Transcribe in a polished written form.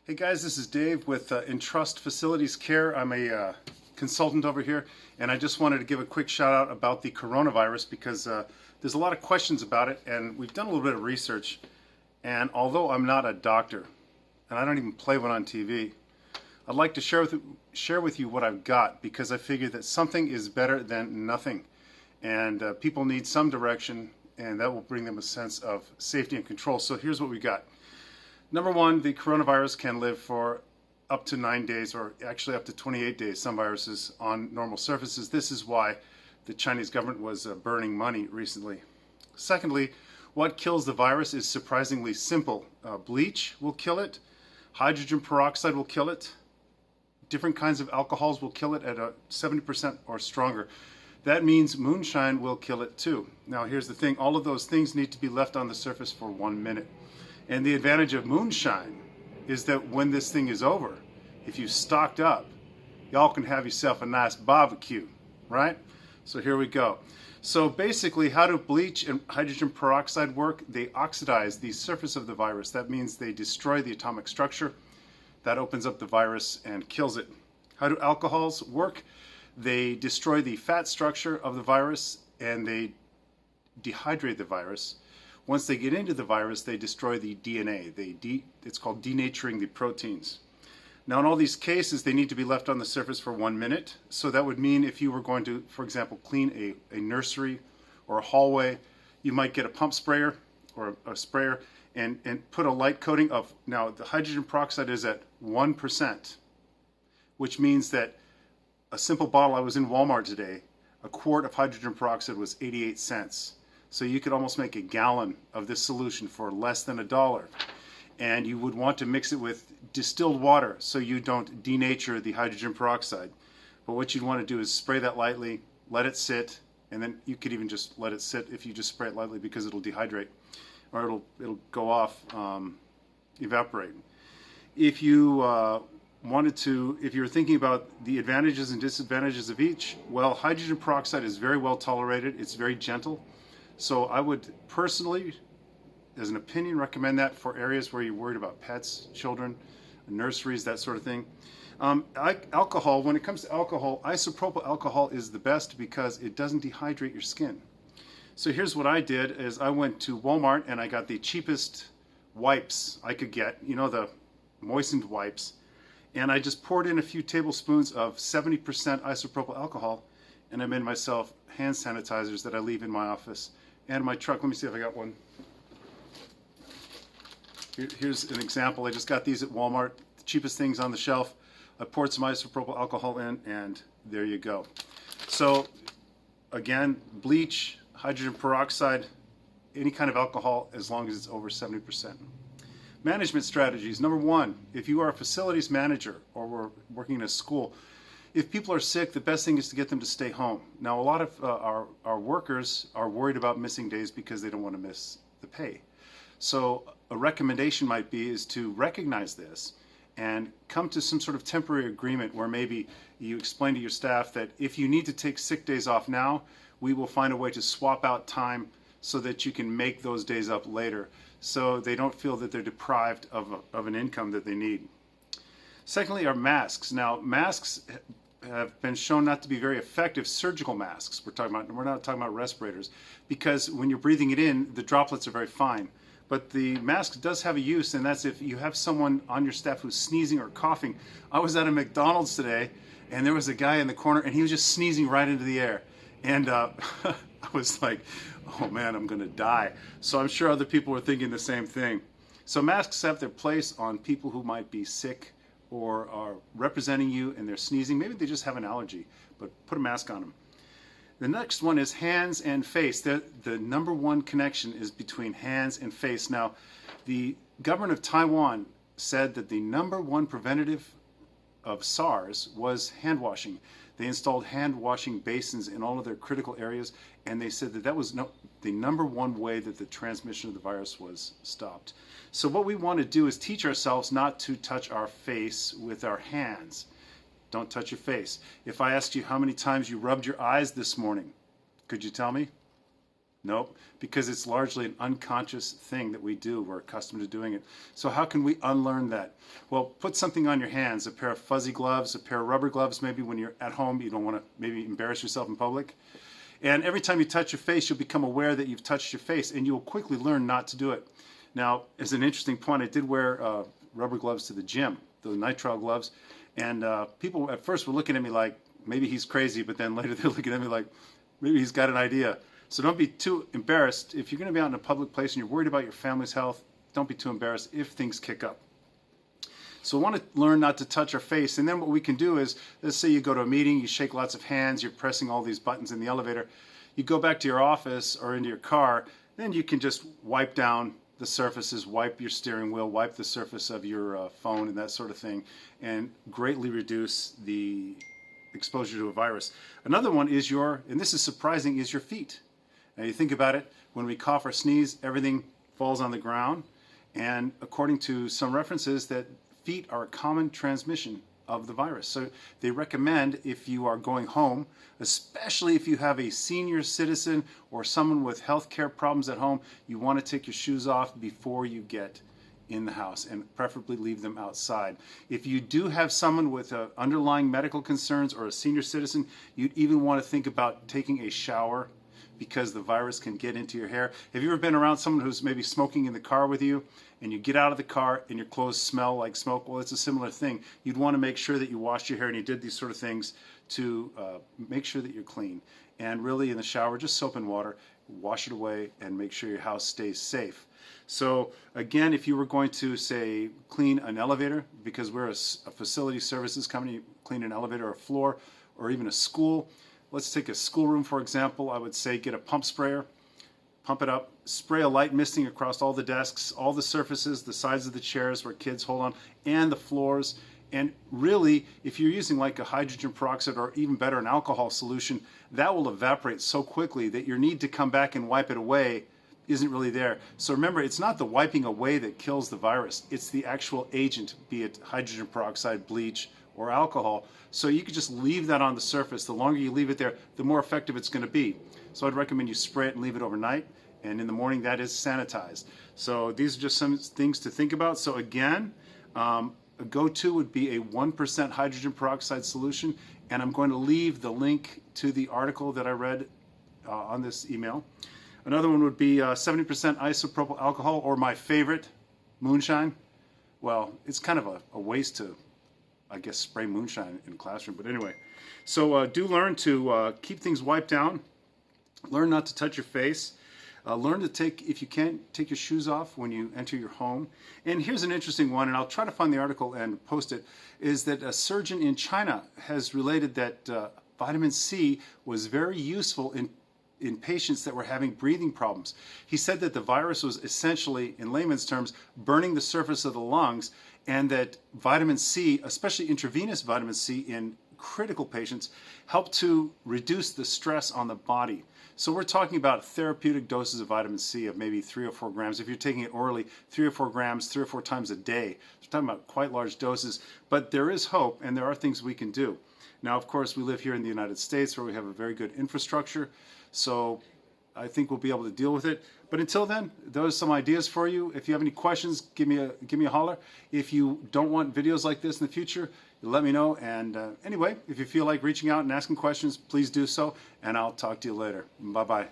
Hey guys, this is Dave with Entrust Facilities Care. I'm a consultant over here, and I just wanted to give a quick shout out about the coronavirus because there's a lot of questions about it, and we've done a little bit of research. And although I'm not a doctor, and I don't even play one on TV, I'd like to share with you what I've got because I figure that something is better than nothing, and people need some direction, and that will bring them a sense of safety and control. So here's what we got. Number one, the coronavirus can live for up to 9 days, or actually up to 28 days, some viruses, on normal surfaces. This is why the Chinese government was burning money recently. Secondly, what kills the virus is surprisingly simple. Bleach will kill it, hydrogen peroxide will kill it, different kinds of alcohols will kill it at a 70% or stronger. That means moonshine will kill it too. Now here's the thing, all of those things need to be left on the surface for 1 minute. And the advantage of moonshine is that when this thing is over, if you stocked up, y'all can have yourself a nice barbecue, right? So here we go. So basically, how do bleach and hydrogen peroxide work? They oxidize the surface of the virus. That means they destroy the atomic structure. That opens up the virus and kills it. How do alcohols work? They destroy the fat structure of the virus and they dehydrate the virus. Once they get into the virus, they destroy the DNA. It's called denaturing the proteins. Now, in all these cases, they need to be left on the surface for 1 minute. So that would mean if you were going to, for example, clean a nursery or a hallway, you might get a pump sprayer or a sprayer and put a light coating of, now the hydrogen peroxide is at 1%, which means that a simple bottle, I was in Walmart today, a quart of hydrogen peroxide was 88 cents. So you could almost make a gallon of this solution for less than $1. And you would want to mix it with distilled water so you don't denature the hydrogen peroxide. But what you'd want to do is spray that lightly, let it sit, and then you could even just let it sit if you just spray it lightly because it'll dehydrate or it'll go off, evaporate. If you if you're thinking about the advantages and disadvantages of each, well, hydrogen peroxide is very well tolerated. It's very gentle. So I would personally, as an opinion, recommend that for areas where you're worried about pets, children, nurseries, that sort of thing. Alcohol, when it comes to alcohol, isopropyl alcohol is the best because it doesn't dehydrate your skin. So here's what I did is I went to Walmart and I got the cheapest wipes I could get, you know, the moistened wipes, and I just poured in a few tablespoons of 70% isopropyl alcohol, and I made myself hand sanitizers that I leave in my office and my truck. Let me see if I got one. Here's an example. I just got these at Walmart, the cheapest things on the shelf. I poured some isopropyl alcohol in, and there you go. So again, bleach, hydrogen peroxide, any kind of alcohol as long as it's over 70%. Management strategies. Number one, if you are a facilities manager or we're working in a school, if people are sick, the best thing is to get them to stay home. Now, a lot of our workers are worried about missing days because they don't want to miss the pay. So a recommendation might be is to recognize this and come to some sort of temporary agreement where maybe you explain to your staff that if you need to take sick days off now, we will find a way to swap out time so that you can make those days up later so they don't feel that they're deprived of an income that they need. Secondly are masks. Now, masks have been shown not to be very effective. Surgical masks we're not talking about respirators, because when you're breathing it in, the droplets are very fine. But the mask does have a use, and that's if you have someone on your staff who's sneezing or coughing. I was at a McDonald's today, and there was a guy in the corner, and he was just sneezing right into the air. And I was like, oh man, I'm gonna die. So I'm sure other people were thinking the same thing. So masks have their place on people who might be sick or are representing you and they're sneezing. Maybe they just have an allergy, but put a mask on them. The next one is hands and face. The number one connection is between hands and face. Now, the government of Taiwan said that the number one preventative of SARS was hand washing. They installed hand washing basins in all of their critical areas, and they said that that was the number one way that the transmission of the virus was stopped. So what we want to do is teach ourselves not to touch our face with our hands. Don't touch your face. If I asked you how many times you rubbed your eyes this morning, could you tell me? Nope, because it's largely an unconscious thing that we do. We're accustomed to doing it. So how can we unlearn that? Well, put something on your hands, a pair of fuzzy gloves, a pair of rubber gloves, maybe when you're at home, you don't want to maybe embarrass yourself in public. And every time you touch your face, you'll become aware that you've touched your face, and you'll quickly learn not to do it. Now, as an interesting point, I did wear rubber gloves to the gym, the nitrile gloves, and people at first were looking at me like, maybe he's crazy, but then later they're looking at me like, maybe he's got an idea. So don't be too embarrassed. If you're going to be out in a public place and you're worried about your family's health, don't be too embarrassed if things kick up. So we want to learn not to touch our face. And then what we can do is, let's say you go to a meeting, you shake lots of hands, you're pressing all these buttons in the elevator. You go back to your office or into your car, then you can just wipe down the surfaces, wipe your steering wheel, wipe the surface of your phone and that sort of thing, and greatly reduce the exposure to a virus. Another one is and this is surprising, is your feet. Now you think about it, when we cough or sneeze, everything falls on the ground. And according to some references, that feet are a common transmission of the virus. So they recommend, if you are going home, especially if you have a senior citizen or someone with health care problems at home, you want to take your shoes off before you get in the house, and preferably leave them outside. If you do have someone with underlying medical concerns or a senior citizen, you'd even want to think about taking a shower, because the virus can get into your hair. Have you ever been around someone who's maybe smoking in the car with you, and you get out of the car and your clothes smell like smoke? Well, it's a similar thing. You'd want to make sure that you washed your hair and you did these sort of things to make sure that you're clean. And really, in the shower, just soap and water, wash it away and make sure your house stays safe. So again, if you were going to, say, clean an elevator, because we're a facility services company, clean an elevator or a floor, or even a school. Let's take a schoolroom, for example. I would say get a pump sprayer, pump it up, spray a light misting across all the desks, all the surfaces, the sides of the chairs where kids hold on, and the floors. And really, if you're using like a hydrogen peroxide or even better, an alcohol solution, that will evaporate so quickly that your need to come back and wipe it away isn't really there. So remember, it's not the wiping away that kills the virus. It's the actual agent, be it hydrogen peroxide, bleach, or alcohol. So you could just leave that on the surface. The longer you leave it there, the more effective it's going to be. So I'd recommend you spray it and leave it overnight. And in the morning, that is sanitized. So these are just some things to think about. So again, a go-to would be a 1% hydrogen peroxide solution. And I'm going to leave the link to the article that I read on this email. Another one would be 70% isopropyl alcohol, or my favorite, moonshine. Well, it's kind of a waste to, I guess, spray moonshine in a classroom. But anyway, so do learn to keep things wiped down. Learn not to touch your face. Learn to take, if you can, take your shoes off when you enter your home. And here's an interesting one, and I'll try to find the article and post it, is that a surgeon in China has related that vitamin C was very useful in patients that were having breathing problems. He said that the virus was essentially, in layman's terms, burning the surface of the lungs, and that vitamin C, especially intravenous vitamin C in critical patients, helped to reduce the stress on the body. So we're talking about therapeutic doses of vitamin C of maybe 3 or 4 grams. If you're taking it orally, 3 or 4 grams, 3 or 4 times a day. We're talking about quite large doses, but there is hope, and there are things we can do. Now, of course, we live here in the United States where we have a very good infrastructure, so I think we'll be able to deal with it. But until then, those are some ideas for you. If you have any questions, give me a holler. If you don't want videos like this in the future, let me know. And anyway, if you feel like reaching out and asking questions, please do so, and I'll talk to you later. Bye-bye.